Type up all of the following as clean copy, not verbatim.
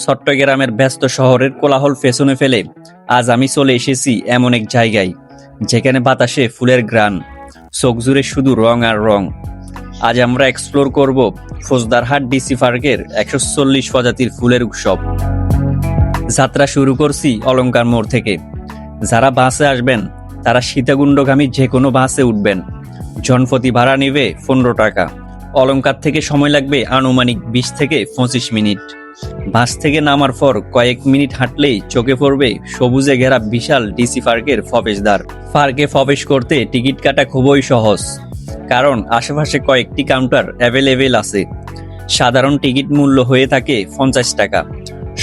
চট্টগ্রামের ব্যস্ত শহরের কোলাহল পেছনে ফেলে আজ আমি চলে এসেছি এমন এক জায়গায় যেখানে বাতাসে ফুলের ঘ্রাণ, চোখ জুড়ে শুধু রং আর রং। আজ আমরা এক্সপ্লোর করব ফৌজদারহাট ডিসি পার্কের 140 প্রজাতির ফুলের উৎসব। যাত্রা শুরু করছি অলংকার মোড় থেকে। যারা বাসে আসবেন তারা সীতাকুণ্ডগামী যে কোনো বাসে উঠবেন। জনপ্রতি ভাড়া নেবে 15 টাকা। অলংকার থেকে সময় লাগবে আনুমানিক 20 থেকে 25 মিনিট। বাস থেকে নামার পর কয়েক মিনিট হাঁটলেই চোখে পড়বে সবুজে ঘেরা বিশাল ডিসি পার্কের প্রবেশদ্বার। পার্কে প্রবেশ করতে টিকিট কাটা খুবই সহজ, কারণ আশেপাশে কয়েকটি কাউন্টার অ্যাভেলেবেল আছে। সাধারণ টিকিট মূল্য হয়ে থাকে 50 টাকা,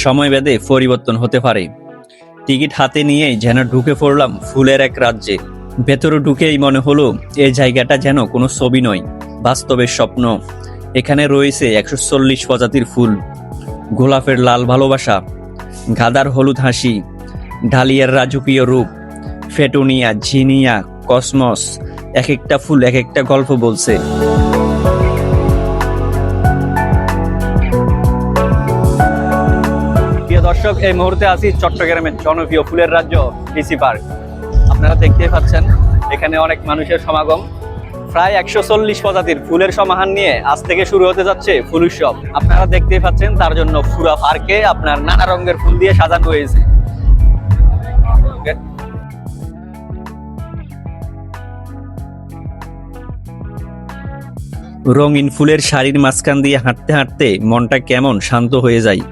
সময় ভেদে পরিবর্তন হতে পারে। টিকিট হাতে নিয়েই যেন ঢুকে পড়লাম ফুলের এক রাজ্যে। ভেতরে ঢুকেই মনে হলো এই জায়গাটা যেন কোনো ছবি নয়, বাস্তবের স্বপ্ন। এখানে রয়েছে 140 প্রজাতির ফুল, গোলাপের লাল ভালোবাসা, গাঁদার হলুদ হাসি, ডালিয়ার রাজকীয় রূপ, ফেটোনিয়া, জিনিয়া, কসমস। এক একটা ফুল এক একটা গল্প বলছে। প্রিয় দর্শক, এই মুহূর্তে আছি চট্টগ্রামের জনপ্রিয় ফুলের রাজ্য ডিসি পার্ক। আপনারা দেখতেই পাচ্ছেন এখানে অনেক মানুষের সমাগম। প্রায় 140 প্রজাতির ফুলের সমাহার নিয়ে আজ থেকে শুরু হতে যাচ্ছে ফুল উৎসব। আপনারা দেখতেই পাচ্ছেন তার জন্য পুরো পার্কে আপনার নানা রঙের ফুল দিয়ে সাজানো হয়েছে। রঙিন ফুলের শাড়ির মাঝখান দিয়ে হাঁটতে হাঁটতে মনটা কেমন শান্ত হয়ে যায়।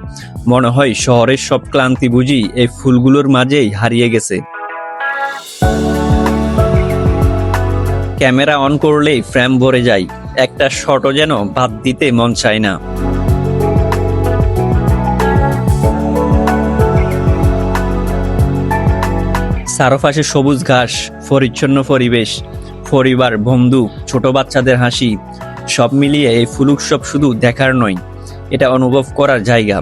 মনে হয় শহরের সব ক্লান্তি বুঝি এই ফুলগুলোর মাঝেই হারিয়ে গেছে। ক্যামেরা অন করলেই ফ্রেম ভরে যায়, একটা শটও যেন বাদ দিতে মন চায় না। চারপাশে সবুজ ঘাস, পরিচ্ছন্ন পরিবেশ, পরিবার, বন্ধু, ছোট বাচ্চাদের হাসি, সব মিলিয়ে এই ফুল উৎসব শুধু দেখার নয়, এটা অনুভব করার জায়গা।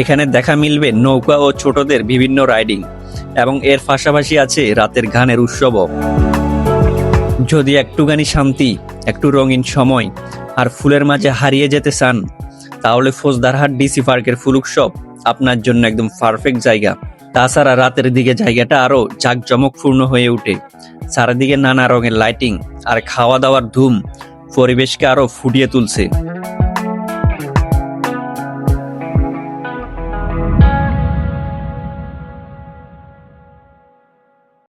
এখানে দেখা মিলবে নৌকা ও ছোটদের বিভিন্ন রাইডিং, এবং এর পাশাপাশি আছে রাতের গানের উৎসবও। যদি একটুখানি শান্তি, একটু রঙিন সময় আর ফুলের মাঝে হারিয়ে যেতে চান, তাহলে ফৌজদারহাট ডিসি পার্কের ফুল উৎসব আপনার জন্য একদম পারফেক্ট জায়গা। তাছাড়া রাতের দিকে জায়গাটা আরো জাঁকজমকপূর্ণ হয়ে ওঠে। চারিদিকে নানা রঙের লাইটিং আর খাওয়া দাওয়ার ধুম পরিবেশকে আরো ফুটিয়ে তুলছে।